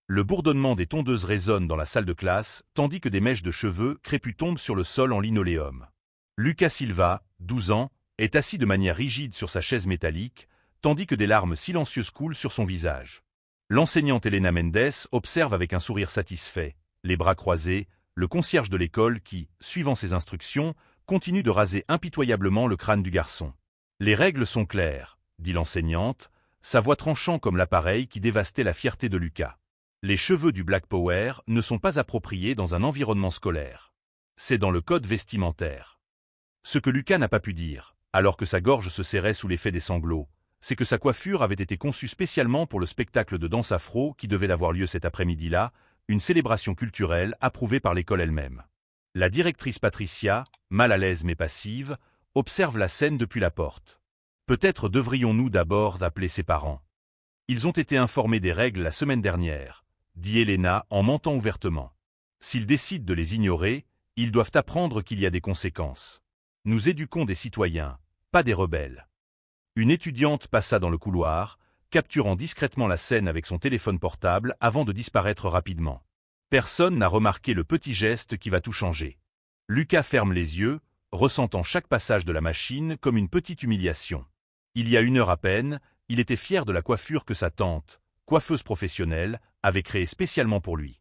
Le bourdonnement des tondeuses résonne dans la salle de classe, tandis que des mèches de cheveux crépus tombent sur le sol en linoléum. Lucas Silva, 12 ans, est assis de manière rigide sur sa chaise métallique, tandis que des larmes silencieuses coulent sur son visage. L'enseignante Elena Mendes observe avec un sourire satisfait, les bras croisés, le concierge de l'école qui, suivant ses instructions, continue de raser impitoyablement le crâne du garçon. « Les règles sont claires », dit l'enseignante, sa voix tranchant comme l'appareil qui dévastait la fierté de Lucas. Les cheveux du Black Power ne sont pas appropriés dans un environnement scolaire. C'est dans le code vestimentaire. Ce que Lucas n'a pas pu dire, alors que sa gorge se serrait sous l'effet des sanglots, c'est que sa coiffure avait été conçue spécialement pour le spectacle de danse afro qui devait avoir lieu cet après-midi-là, une célébration culturelle approuvée par l'école elle-même. La directrice Patricia, mal à l'aise mais passive, observe la scène depuis la porte. Peut-être devrions-nous d'abord appeler ses parents. Ils ont été informés des règles la semaine dernière, dit Elena en mentant ouvertement. S'ils décident de les ignorer, ils doivent apprendre qu'il y a des conséquences. Nous éduquons des citoyens, pas des rebelles. Une étudiante passa dans le couloir, capturant discrètement la scène avec son téléphone portable avant de disparaître rapidement. Personne n'a remarqué le petit geste qui va tout changer. Lucas ferme les yeux, ressentant chaque passage de la machine comme une petite humiliation. Il y a 1 heure à peine, il était fier de la coiffure que sa tante, coiffeuse professionnelle, avait créée spécialement pour lui.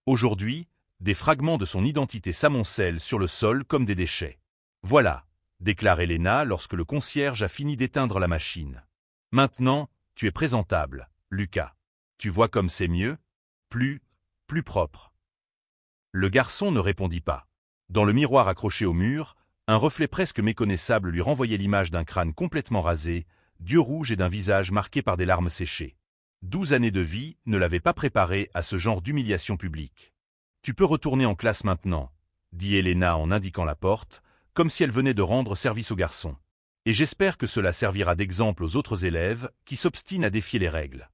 Aujourd'hui, des fragments de son identité s'amoncellent sur le sol comme des déchets. « Voilà », déclare Elena lorsque le concierge a fini d'éteindre la machine. « Maintenant, tu es présentable, Lucas. Tu vois comme c'est mieux? Plus propre. » Le garçon ne répondit pas. Dans le miroir accroché au mur, un reflet presque méconnaissable lui renvoyait l'image d'un crâne complètement rasé, d'yeux rouges et d'un visage marqué par des larmes séchées. 12 années de vie ne l'avaient pas préparé à ce genre d'humiliation publique. « Tu peux retourner en classe maintenant, » dit Elena en indiquant la porte, comme si elle venait de rendre service au garçon. « Et j'espère que cela servira d'exemple aux autres élèves qui s'obstinent à défier les règles. »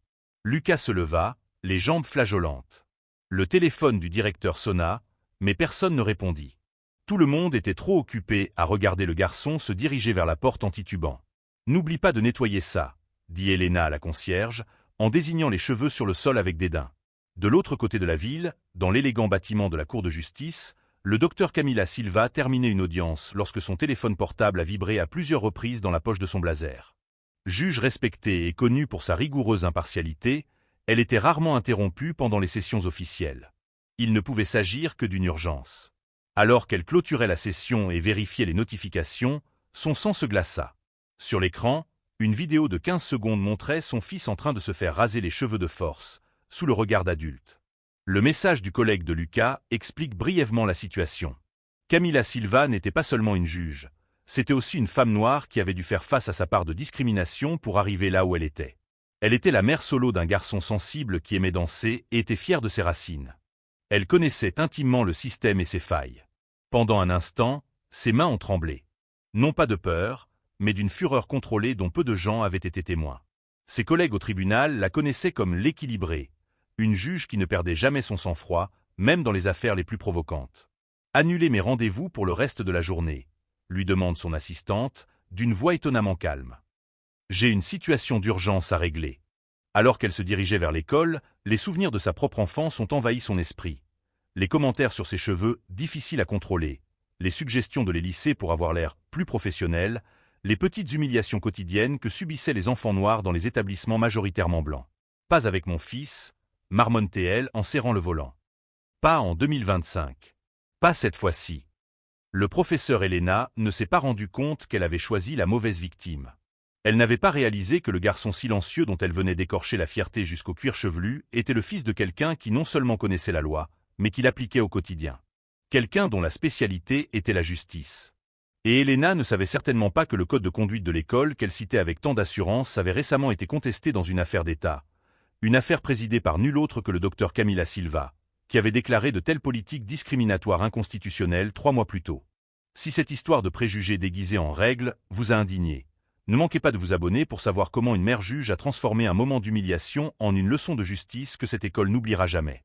Lucas se leva, les jambes flageolantes. Le téléphone du directeur sonna, mais personne ne répondit. Tout le monde était trop occupé à regarder le garçon se diriger vers la porte en titubant. « N'oublie pas de nettoyer ça, » dit Elena à la concierge, en désignant les cheveux sur le sol avec dédain. De l'autre côté de la ville, dans l'élégant bâtiment de la Cour de justice, le docteur Camila Silva terminait une audience lorsque son téléphone portable a vibré à plusieurs reprises dans la poche de son blazer. Juge respectée et connue pour sa rigoureuse impartialité, elle était rarement interrompue pendant les sessions officielles. Il ne pouvait s'agir que d'une urgence. Alors qu'elle clôturait la session et vérifiait les notifications, son sang se glaça. Sur l'écran, une vidéo de 15 secondes montrait son fils en train de se faire raser les cheveux de force, sous le regard d'adulte. Le message du collègue de Lucas explique brièvement la situation. Camila Silva n'était pas seulement une juge, c'était aussi une femme noire qui avait dû faire face à sa part de discrimination pour arriver là où elle était. Elle était la mère solo d'un garçon sensible qui aimait danser et était fier de ses racines. Elle connaissait intimement le système et ses failles. Pendant un instant, ses mains ont tremblé. Non pas de peur, mais d'une fureur contrôlée dont peu de gens avaient été témoins. Ses collègues au tribunal la connaissaient comme l'équilibrée, une juge qui ne perdait jamais son sang-froid, même dans les affaires les plus provocantes. « Annulez mes rendez-vous pour le reste de la journée », lui demande son assistante, d'une voix étonnamment calme. « J'ai une situation d'urgence à régler. » Alors qu'elle se dirigeait vers l'école, les souvenirs de sa propre enfance ont envahi son esprit. Les commentaires sur ses cheveux, difficiles à contrôler, les suggestions de les lisser pour avoir l'air plus professionnel, les petites humiliations quotidiennes que subissaient les enfants noirs dans les établissements majoritairement blancs. « Pas avec mon fils », marmonne-t-elle en serrant le volant. « Pas en 2025. Pas cette fois-ci. » Le professeur Elena ne s'est pas rendu compte qu'elle avait choisi la mauvaise victime. Elle n'avait pas réalisé que le garçon silencieux dont elle venait d'écorcher la fierté jusqu'au cuir chevelu était le fils de quelqu'un qui non seulement connaissait la loi, mais qui l'appliquait au quotidien. Quelqu'un dont la spécialité était la justice. Et Elena ne savait certainement pas que le code de conduite de l'école qu'elle citait avec tant d'assurance avait récemment été contesté dans une affaire d'État. Une affaire présidée par nul autre que le docteur Camila Silva, qui avait déclaré de telles politiques discriminatoires inconstitutionnelles 3 mois plus tôt. Si cette histoire de préjugés déguisés en règles vous a indigné, ne manquez pas de vous abonner pour savoir comment une mère juge a transformé un moment d'humiliation en une leçon de justice que cette école n'oubliera jamais.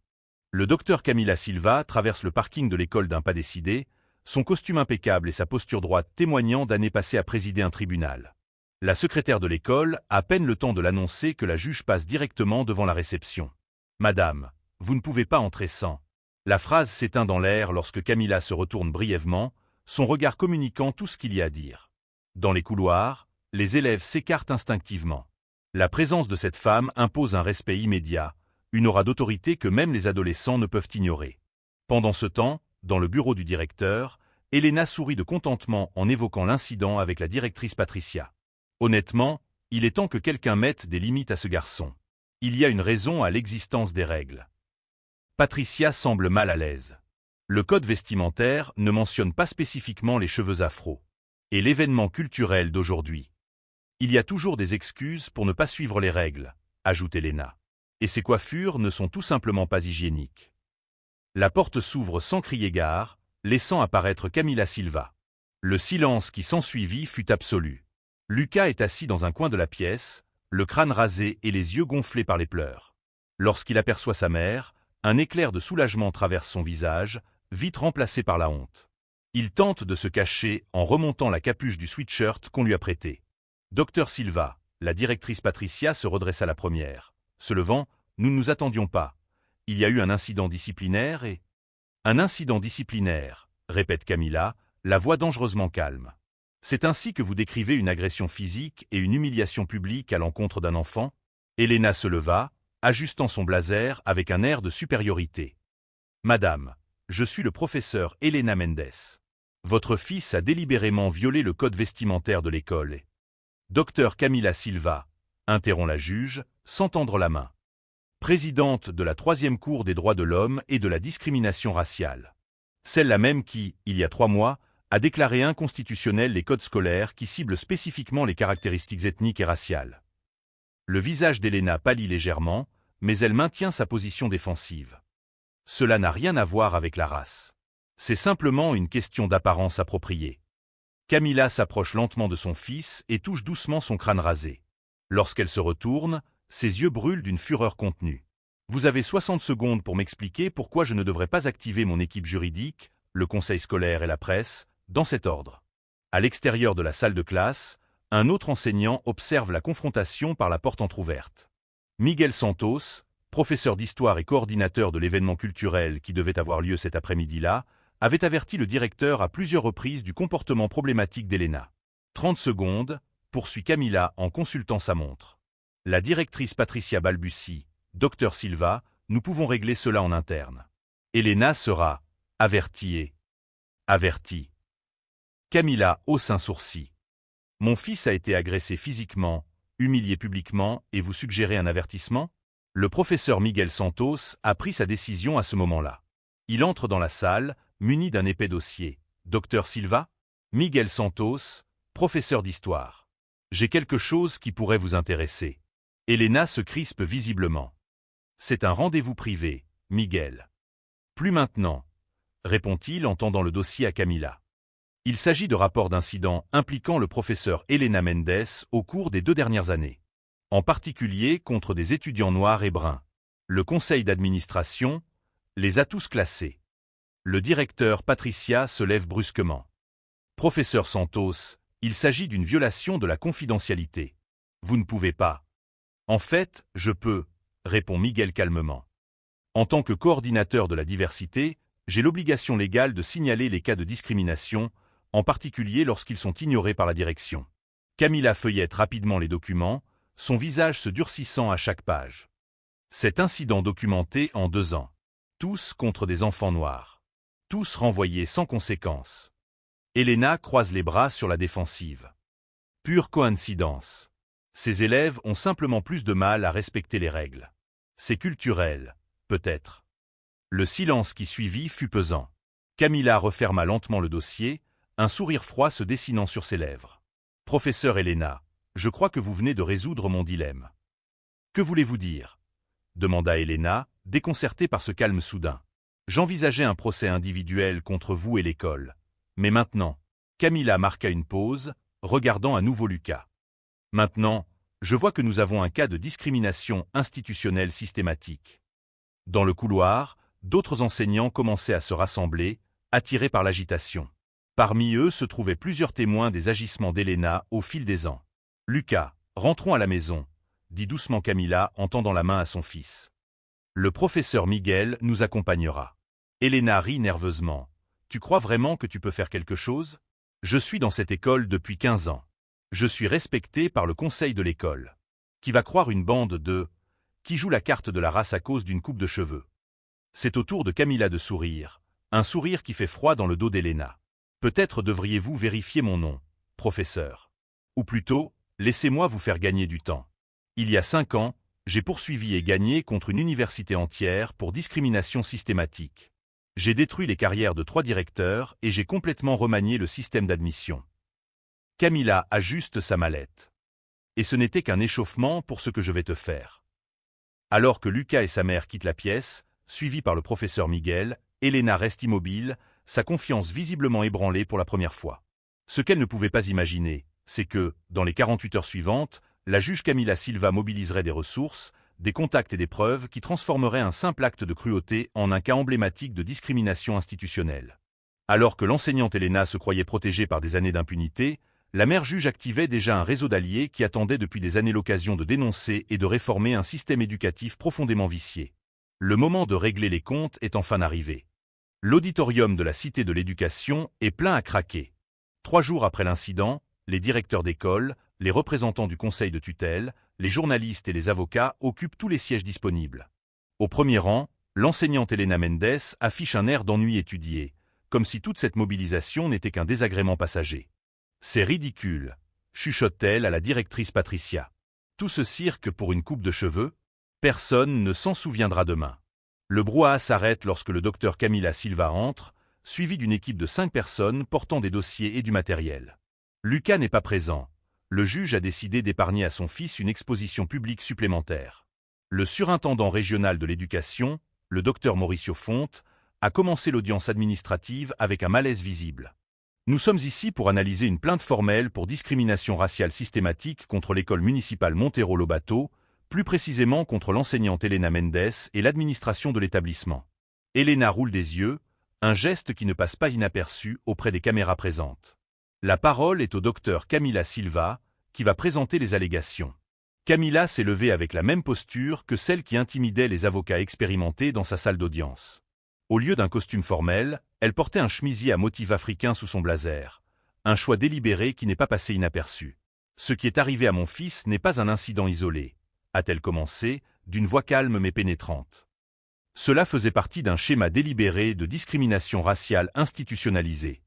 Le docteur Camila Silva traverse le parking de l'école d'un pas décidé, son costume impeccable et sa posture droite témoignant d'années passées à présider un tribunal. La secrétaire de l'école a à peine le temps de l'annoncer que la juge passe directement devant la réception. « Madame, Vous ne pouvez pas entrer sans. La phrase s'éteint dans l'air lorsque Camilla se retourne brièvement, son regard communiquant tout ce qu'il y a à dire. Dans les couloirs, les élèves s'écartent instinctivement. La présence de cette femme impose un respect immédiat, une aura d'autorité que même les adolescents ne peuvent ignorer. Pendant ce temps, dans le bureau du directeur, Elena sourit de contentement en évoquant l'incident avec la directrice Patricia. Honnêtement, il est temps que quelqu'un mette des limites à ce garçon. Il y a une raison à l'existence des règles. Patricia semble mal à l'aise. Le code vestimentaire ne mentionne pas spécifiquement les cheveux afro. Et l'événement culturel d'aujourd'hui. Il y a toujours des excuses pour ne pas suivre les règles, ajoute Elena. Et ces coiffures ne sont tout simplement pas hygiéniques. La porte s'ouvre sans crier gare, laissant apparaître Camilla Silva. Le silence qui s'ensuivit fut absolu. Lucas est assis dans un coin de la pièce, le crâne rasé et les yeux gonflés par les pleurs. Lorsqu'il aperçoit sa mère, un éclair de soulagement traverse son visage, vite remplacé par la honte. Il tente de se cacher en remontant la capuche du sweatshirt qu'on lui a prêté. Docteur Silva, la directrice Patricia se redressa la première. Se levant, nous ne nous attendions pas. Il y a eu un incident disciplinaire et... Un incident disciplinaire, répète Camilla, la voix dangereusement calme. C'est ainsi que vous décrivez une agression physique et une humiliation publique à l'encontre d'un enfant? Elena se leva, ajustant son blazer avec un air de supériorité. Madame, je suis le professeur Elena Mendes. Votre fils a délibérément violé le code vestimentaire de l'école et... Docteur Camilla Silva, interrompt la juge, sans tendre la main. Présidente de la 3e Cour des droits de l'homme et de la discrimination raciale. Celle-là même qui, il y a 3 mois, a déclaré inconstitutionnels les codes scolaires qui ciblent spécifiquement les caractéristiques ethniques et raciales. Le visage d'Elena pâlit légèrement, mais elle maintient sa position défensive. Cela n'a rien à voir avec la race. C'est simplement une question d'apparence appropriée. Camilla s'approche lentement de son fils et touche doucement son crâne rasé. Lorsqu'elle se retourne, ses yeux brûlent d'une fureur contenue. Vous avez 60 secondes pour m'expliquer pourquoi je ne devrais pas activer mon équipe juridique, le conseil scolaire et la presse, dans cet ordre. À l'extérieur de la salle de classe, un autre enseignant observe la confrontation par la porte entr'ouverte. Miguel Santos, professeur d'histoire et coordinateur de l'événement culturel qui devait avoir lieu cet après-midi-là, avait averti le directeur à plusieurs reprises du comportement problématique d'Elena. 30 secondes, poursuit Camilla en consultant sa montre. La directrice Patricia balbutie, Docteur Silva, nous pouvons régler cela en interne. Elena sera avertie. Avertie. Camilla hausse un sourcil. Mon fils a été agressé physiquement, humilié publiquement et vous suggérez un avertissement? Le professeur Miguel Santos a pris sa décision à ce moment-là. Il entre dans la salle, muni d'un épais dossier. Docteur Silva? Miguel Santos, professeur d'histoire. J'ai quelque chose qui pourrait vous intéresser. Elena se crispe visiblement. C'est un rendez-vous privé, Miguel. Plus maintenant, répond-il en tendant le dossier à Camilla. Il s'agit de rapports d'incidents impliquant le professeur Elena Mendes au cours des 2 dernières années. En particulier contre des étudiants noirs et bruns. Le conseil d'administration les a tous classés. Le directeur Patricia se lève brusquement. Professeur Santos, il s'agit d'une violation de la confidentialité. Vous ne pouvez pas. En fait, je peux, répond Miguel calmement. En tant que coordinateur de la diversité, j'ai l'obligation légale de signaler les cas de discrimination, en particulier lorsqu'ils sont ignorés par la direction. Camilla feuillette rapidement les documents, son visage se durcissant à chaque page. Cet incident documenté en 2 ans. Tous contre des enfants noirs. Tous renvoyés sans conséquence. Elena croise les bras sur la défensive. Pure coïncidence. Ces élèves ont simplement plus de mal à respecter les règles. C'est culturel, peut-être. Le silence qui suivit fut pesant. Camilla referma lentement le dossier, un sourire froid se dessinant sur ses lèvres. Professeur Elena, je crois que vous venez de résoudre mon dilemme. Que voulez-vous dire? Demanda Elena, déconcertée par ce calme soudain. J'envisageais un procès individuel contre vous et l'école. Mais maintenant, Camilla marqua une pause, regardant à nouveau Lucas. Maintenant, je vois que nous avons un cas de discrimination institutionnelle systématique. Dans le couloir, d'autres enseignants commençaient à se rassembler, attirés par l'agitation. Parmi eux se trouvaient plusieurs témoins des agissements d'Elena au fil des ans. « Lucas, rentrons à la maison », dit doucement Camilla en tendant la main à son fils. Le professeur Miguel nous accompagnera. Elena rit nerveusement. Tu crois vraiment que tu peux faire quelque chose? Je suis dans cette école depuis 15 ans. Je suis respecté par le conseil de l'école. Qui va croire une bande de... qui joue la carte de la race à cause d'une coupe de cheveux? C'est au tour de Camilla de sourire, un sourire qui fait froid dans le dos d'Elena. Peut-être devriez-vous vérifier mon nom, professeur. Ou plutôt, laissez-moi vous faire gagner du temps. Il y a 5 ans, j'ai poursuivi et gagné contre une université entière pour discrimination systématique. J'ai détruit les carrières de 3 directeurs et j'ai complètement remanié le système d'admission. Camilla ajuste sa mallette. Et ce n'était qu'un échauffement pour ce que je vais te faire. Alors que Lucas et sa mère quittent la pièce, suivis par le professeur Miguel, Elena reste immobile, sa confiance visiblement ébranlée pour la première fois. Ce qu'elle ne pouvait pas imaginer, c'est que, dans les 48 heures suivantes, la juge Camila Silva mobiliserait des ressources, des contacts et des preuves qui transformeraient un simple acte de cruauté en un cas emblématique de discrimination institutionnelle. Alors que l'enseignante Elena se croyait protégée par des années d'impunité, la mère juge activait déjà un réseau d'alliés qui attendait depuis des années l'occasion de dénoncer et de réformer un système éducatif profondément vicié. Le moment de régler les comptes est enfin arrivé. L'auditorium de la Cité de l'Éducation est plein à craquer. 3 jours après l'incident, les directeurs d'école, les représentants du conseil de tutelle, les journalistes et les avocats occupent tous les sièges disponibles. Au premier rang, l'enseignante Elena Mendes affiche un air d'ennui étudié, comme si toute cette mobilisation n'était qu'un désagrément passager. C'est ridicule, chuchote-t-elle à la directrice Patricia. Tout ce cirque pour une coupe de cheveux? Personne ne s'en souviendra demain. Le brouhaha s'arrête lorsque le docteur Camila Silva entre, suivi d'une équipe de 5 personnes portant des dossiers et du matériel. Lucas n'est pas présent. Le juge a décidé d'épargner à son fils une exposition publique supplémentaire. Le surintendant régional de l'éducation, le docteur Mauricio Fonte, a commencé l'audience administrative avec un malaise visible. Nous sommes ici pour analyser une plainte formelle pour discrimination raciale systématique contre l'école municipale Montero Lobato, plus précisément contre l'enseignante Elena Mendes et l'administration de l'établissement. Elena roule des yeux, un geste qui ne passe pas inaperçu auprès des caméras présentes. La parole est au docteur Camila Silva, qui va présenter les allégations. Camila s'est levée avec la même posture que celle qui intimidait les avocats expérimentés dans sa salle d'audience. Au lieu d'un costume formel, elle portait un chemisier à motif africain sous son blazer. Un choix délibéré qui n'est pas passé inaperçu. Ce qui est arrivé à mon fils n'est pas un incident isolé, a-t-elle commencé, d'une voix calme mais pénétrante. Cela faisait partie d'un schéma délibéré de discrimination raciale institutionnalisée.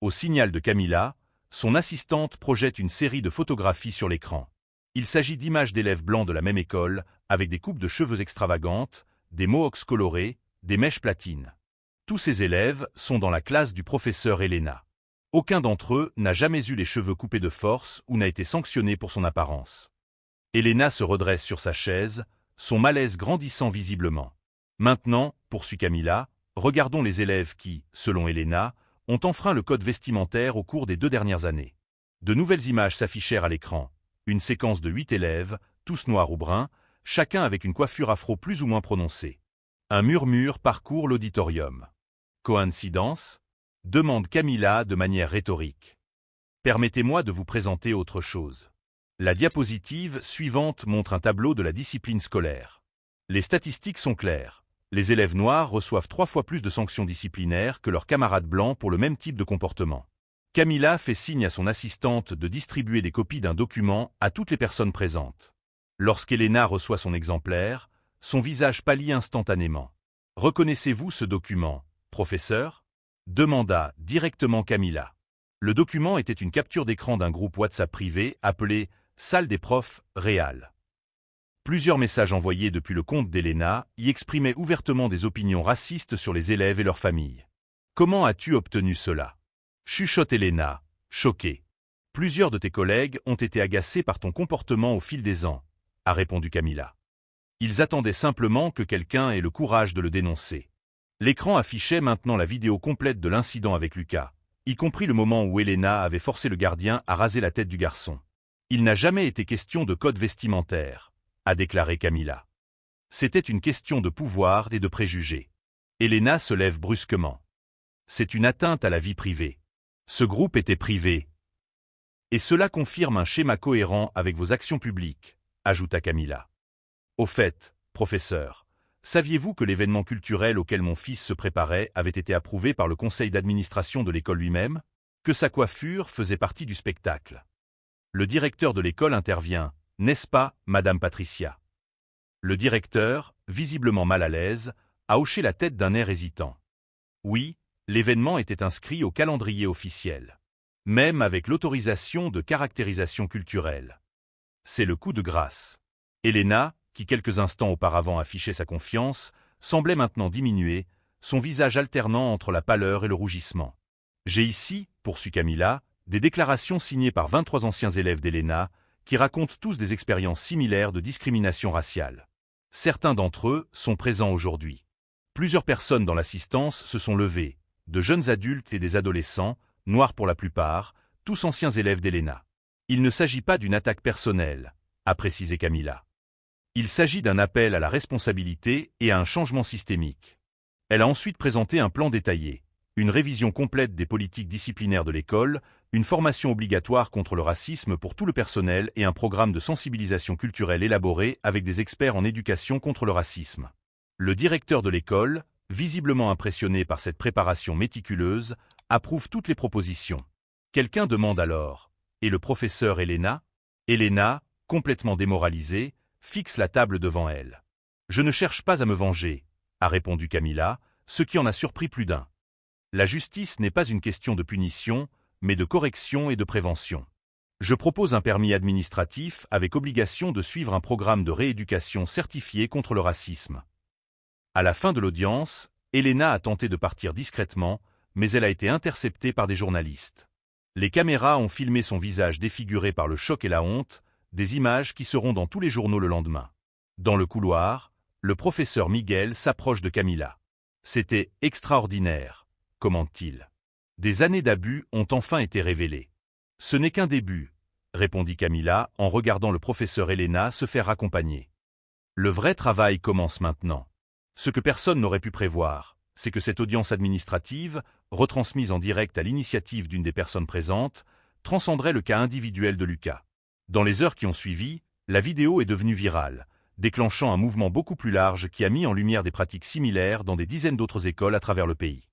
Au signal de Camila, son assistante projette une série de photographies sur l'écran. Il s'agit d'images d'élèves blancs de la même école, avec des coupes de cheveux extravagantes, des mohawks colorés, des mèches platines. Tous ces élèves sont dans la classe du professeur Elena. Aucun d'entre eux n'a jamais eu les cheveux coupés de force ou n'a été sanctionné pour son apparence. Elena se redresse sur sa chaise, son malaise grandissant visiblement. Maintenant, poursuit Camila, regardons les élèves qui, selon Elena, ont enfreint le code vestimentaire au cours des 2 dernières années. De nouvelles images s'affichèrent à l'écran. Une séquence de 8 élèves, tous noirs ou bruns, chacun avec une coiffure afro plus ou moins prononcée. Un murmure parcourt l'auditorium. Coïncidence? Demande Camila de manière rhétorique. Permettez-moi de vous présenter autre chose. La diapositive suivante montre un tableau de la discipline scolaire. Les statistiques sont claires. Les élèves noirs reçoivent 3 fois plus de sanctions disciplinaires que leurs camarades blancs pour le même type de comportement. Camila fait signe à son assistante de distribuer des copies d'un document à toutes les personnes présentes. Lorsqu'Elena reçoit son exemplaire, son visage pâlit instantanément. « Reconnaissez-vous ce document, professeur ?» demanda directement Camila. Le document était une capture d'écran d'un groupe WhatsApp privé appelé « Salle des profs Réal ». Plusieurs messages envoyés depuis le compte d'Elena y exprimaient ouvertement des opinions racistes sur les élèves et leurs familles. « Comment as-tu obtenu cela ?» chuchote Elena, choquée. « Plusieurs de tes collègues ont été agacés par ton comportement au fil des ans, a répondu Camila. Ils attendaient simplement que quelqu'un ait le courage de le dénoncer. L'écran affichait maintenant la vidéo complète de l'incident avec Lucas, y compris le moment où Elena avait forcé le gardien à raser la tête du garçon. Il n'a jamais été question de code vestimentaire, a déclaré Camila. C'était une question de pouvoir et de préjugés. Elena se lève brusquement. C'est une atteinte à la vie privée. Ce groupe était privé. Et cela confirme un schéma cohérent avec vos actions publiques, ajouta Camila. Au fait, professeur, saviez-vous que l'événement culturel auquel mon fils se préparait avait été approuvé par le conseil d'administration de l'école lui-même? Que sa coiffure faisait partie du spectacle. Le directeur de l'école intervient, n'est-ce pas, Madame Patricia? Le directeur, visiblement mal à l'aise, a hoché la tête d'un air hésitant. Oui, l'événement était inscrit au calendrier officiel. Même avec l'autorisation de caractérisation culturelle. C'est le coup de grâce. Elena, qui quelques instants auparavant affichait sa confiance, semblait maintenant diminuer, son visage alternant entre la pâleur et le rougissement. J'ai ici, poursuit Camilla, des déclarations signées par 23 anciens élèves d'Elena, qui racontent tous des expériences similaires de discrimination raciale. Certains d'entre eux sont présents aujourd'hui. Plusieurs personnes dans l'assistance se sont levées, de jeunes adultes et des adolescents, noirs pour la plupart, tous anciens élèves d'Elena. Il ne s'agit pas d'une attaque personnelle, a précisé Camilla. Il s'agit d'un appel à la responsabilité et à un changement systémique. Elle a ensuite présenté un plan détaillé, une révision complète des politiques disciplinaires de l'école, une formation obligatoire contre le racisme pour tout le personnel et un programme de sensibilisation culturelle élaboré avec des experts en éducation contre le racisme. Le directeur de l'école, visiblement impressionné par cette préparation méticuleuse, approuve toutes les propositions. Quelqu'un demande alors « Et le professeur Elena ?» Elena, complètement démoralisée, fixe la table devant elle. « Je ne cherche pas à me venger », a répondu Camilla, ce qui en a surpris plus d'un. La justice n'est pas une question de punition, mais de correction et de prévention. Je propose un permis administratif avec obligation de suivre un programme de rééducation certifié contre le racisme. À la fin de l'audience, Elena a tenté de partir discrètement, mais elle a été interceptée par des journalistes. Les caméras ont filmé son visage défiguré par le choc et la honte, des images qui seront dans tous les journaux le lendemain. Dans le couloir, le professeur Miguel s'approche de Camilla. « C'était extraordinaire », commente-t-il. « Des années d'abus ont enfin été révélées. »« Ce n'est qu'un début », répondit Camilla en regardant le professeur Elena se faire accompagner. « Le vrai travail commence maintenant. Ce que personne n'aurait pu prévoir, c'est que cette audience administrative, retransmise en direct à l'initiative d'une des personnes présentes, transcenderait le cas individuel de Lucas. Dans les heures qui ont suivi, la vidéo est devenue virale, déclenchant un mouvement beaucoup plus large qui a mis en lumière des pratiques similaires dans des dizaines d'autres écoles à travers le pays.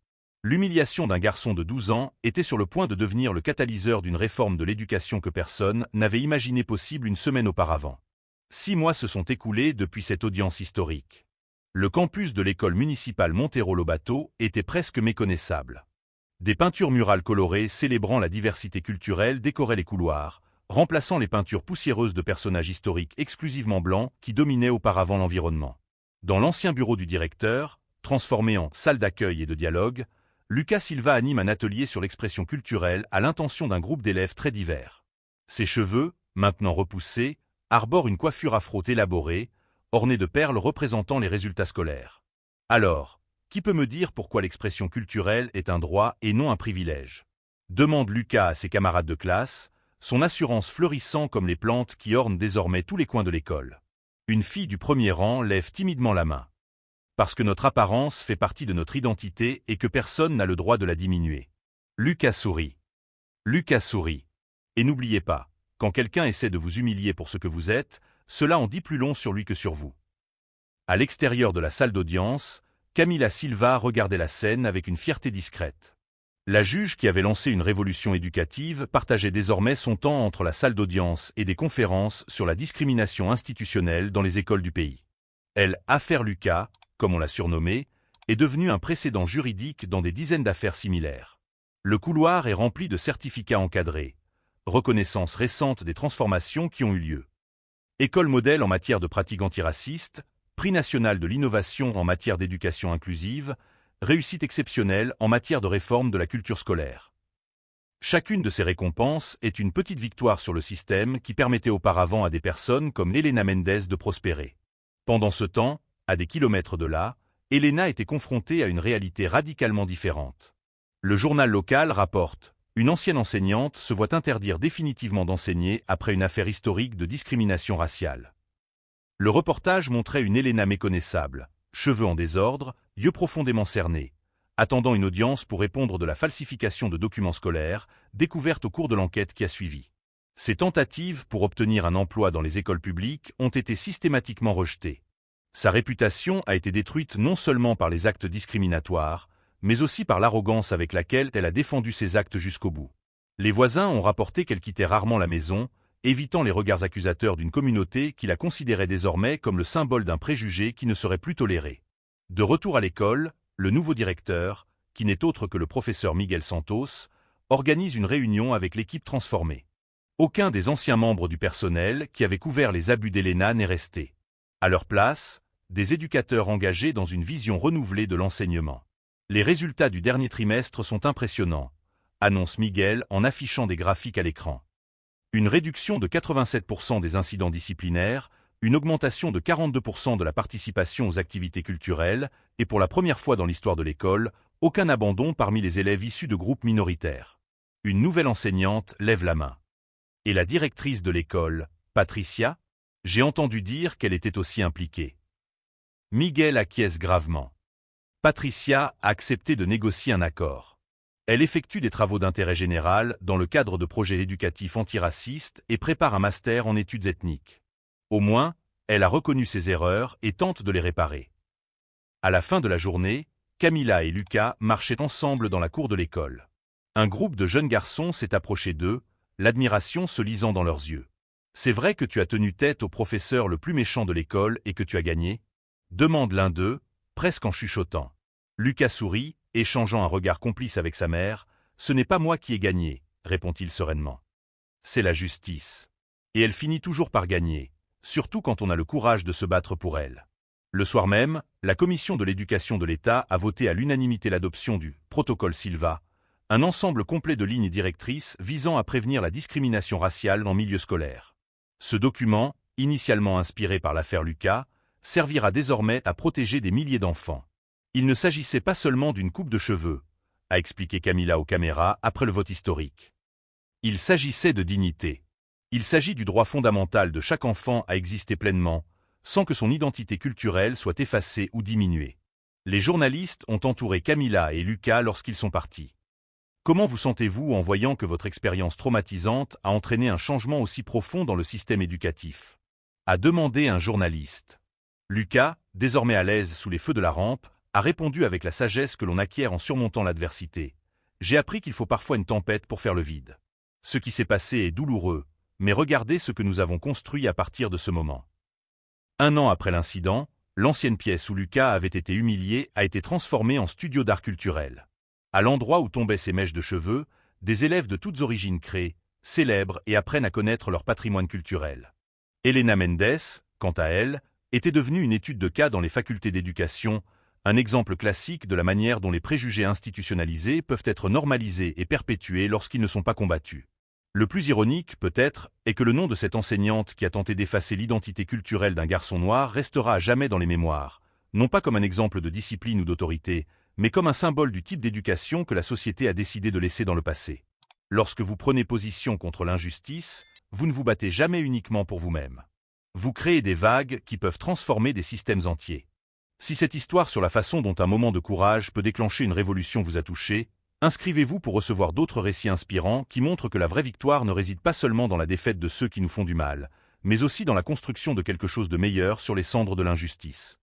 L'humiliation d'un garçon de 12 ans était sur le point de devenir le catalyseur d'une réforme de l'éducation que personne n'avait imaginé possible une semaine auparavant. 6 mois se sont écoulés depuis cette audience historique. Le campus de l'école municipale Montero-Lobato était presque méconnaissable. Des peintures murales colorées célébrant la diversité culturelle décoraient les couloirs, remplaçant les peintures poussiéreuses de personnages historiques exclusivement blancs qui dominaient auparavant l'environnement. Dans l'ancien bureau du directeur, transformé en salle d'accueil et de dialogue, Lucas Silva anime un atelier sur l'expression culturelle à l'intention d'un groupe d'élèves très divers. Ses cheveux, maintenant repoussés, arborent une coiffure afro élaborée, ornée de perles représentant les résultats scolaires. Alors, qui peut me dire pourquoi l'expression culturelle est un droit et non un privilège? Demande Lucas à ses camarades de classe, son assurance fleurissant comme les plantes qui ornent désormais tous les coins de l'école. Une fille du premier rang lève timidement la main. Parce que notre apparence fait partie de notre identité et que personne n'a le droit de la diminuer. Lucas sourit. Lucas sourit. Et n'oubliez pas, quand quelqu'un essaie de vous humilier pour ce que vous êtes, cela en dit plus long sur lui que sur vous. À l'extérieur de la salle d'audience, Camilla Silva regardait la scène avec une fierté discrète. La juge qui avait lancé une révolution éducative partageait désormais son temps entre la salle d'audience et des conférences sur la discrimination institutionnelle dans les écoles du pays. Affaire Lucas, comme on l'a surnommée, est devenue un précédent juridique dans des dizaines d'affaires similaires. Le couloir est rempli de certificats encadrés, reconnaissance récente des transformations qui ont eu lieu. École modèle en matière de pratiques antiracistes, prix national de l'innovation en matière d'éducation inclusive, réussite exceptionnelle en matière de réforme de la culture scolaire. Chacune de ces récompenses est une petite victoire sur le système qui permettait auparavant à des personnes comme Elena Mendes de prospérer. Pendant ce temps, à des kilomètres de là, Elena était confrontée à une réalité radicalement différente. Le journal local rapporte « Une ancienne enseignante se voit interdire définitivement d'enseigner après une affaire historique de discrimination raciale ». Le reportage montrait une Elena méconnaissable, cheveux en désordre, yeux profondément cernés, attendant une audience pour répondre de la falsification de documents scolaires, découverte au cours de l'enquête qui a suivi. Ces tentatives pour obtenir un emploi dans les écoles publiques ont été systématiquement rejetées. Sa réputation a été détruite non seulement par les actes discriminatoires, mais aussi par l'arrogance avec laquelle elle a défendu ses actes jusqu'au bout. Les voisins ont rapporté qu'elle quittait rarement la maison, évitant les regards accusateurs d'une communauté qui la considérait désormais comme le symbole d'un préjugé qui ne serait plus toléré. De retour à l'école, le nouveau directeur, qui n'est autre que le professeur Miguel Santos, organise une réunion avec l'équipe transformée. Aucun des anciens membres du personnel qui avaient couvert les abus d'Elena n'est resté. À leur place, des éducateurs engagés dans une vision renouvelée de l'enseignement. Les résultats du dernier trimestre sont impressionnants, annonce Miguel en affichant des graphiques à l'écran. Une réduction de 87% des incidents disciplinaires, une augmentation de 42% de la participation aux activités culturelles, et pour la première fois dans l'histoire de l'école, aucun abandon parmi les élèves issus de groupes minoritaires. Une nouvelle enseignante lève la main. Et la directrice de l'école, Patricia? J'ai entendu dire qu'elle était aussi impliquée. Miguel acquiesce gravement. Patricia a accepté de négocier un accord. Elle effectue des travaux d'intérêt général dans le cadre de projets éducatifs antiracistes et prépare un master en études ethniques. Au moins, elle a reconnu ses erreurs et tente de les réparer. À la fin de la journée, Camila et Lucas marchaient ensemble dans la cour de l'école. Un groupe de jeunes garçons s'est approché d'eux, l'admiration se lisant dans leurs yeux. « C'est vrai que tu as tenu tête au professeur le plus méchant de l'école et que tu as gagné ?» demande l'un d'eux, presque en chuchotant. Lucas sourit, échangeant un regard complice avec sa mère. « Ce n'est pas moi qui ai gagné, répond-il sereinement. C'est la justice. Et elle finit toujours par gagner, surtout quand on a le courage de se battre pour elle. » Le soir même, la commission de l'éducation de l'État a voté à l'unanimité l'adoption du « protocole Silva », un ensemble complet de lignes directrices visant à prévenir la discrimination raciale en milieu scolaire. Ce document, initialement inspiré par l'affaire Lucas, servira désormais à protéger des milliers d'enfants. Il ne s'agissait pas seulement d'une coupe de cheveux, a expliqué Camila aux caméras après le vote historique. Il s'agissait de dignité. Il s'agit du droit fondamental de chaque enfant à exister pleinement, sans que son identité culturelle soit effacée ou diminuée. Les journalistes ont entouré Camila et Lucas lorsqu'ils sont partis. Comment vous sentez-vous en voyant que votre expérience traumatisante a entraîné un changement aussi profond dans le système éducatif? A demandé un journaliste. Lucas, désormais à l'aise sous les feux de la rampe, a répondu avec la sagesse que l'on acquiert en surmontant l'adversité. J'ai appris qu'il faut parfois une tempête pour faire le vide. Ce qui s'est passé est douloureux, mais regardez ce que nous avons construit à partir de ce moment. Un an après l'incident, l'ancienne pièce où Lucas avait été humilié a été transformée en studio d'art culturel. À l'endroit où tombaient ses mèches de cheveux, des élèves de toutes origines créent, célèbrent et apprennent à connaître leur patrimoine culturel. Elena Mendes, quant à elle, était devenue une étude de cas dans les facultés d'éducation, un exemple classique de la manière dont les préjugés institutionnalisés peuvent être normalisés et perpétués lorsqu'ils ne sont pas combattus. Le plus ironique, peut-être, est que le nom de cette enseignante qui a tenté d'effacer l'identité culturelle d'un garçon noir restera à jamais dans les mémoires, non pas comme un exemple de discipline ou d'autorité, mais comme un symbole du type d'éducation que la société a décidé de laisser dans le passé. Lorsque vous prenez position contre l'injustice, vous ne vous battez jamais uniquement pour vous-même. Vous créez des vagues qui peuvent transformer des systèmes entiers. Si cette histoire sur la façon dont un moment de courage peut déclencher une révolution vous a touché, inscrivez-vous pour recevoir d'autres récits inspirants qui montrent que la vraie victoire ne réside pas seulement dans la défaite de ceux qui nous font du mal, mais aussi dans la construction de quelque chose de meilleur sur les cendres de l'injustice.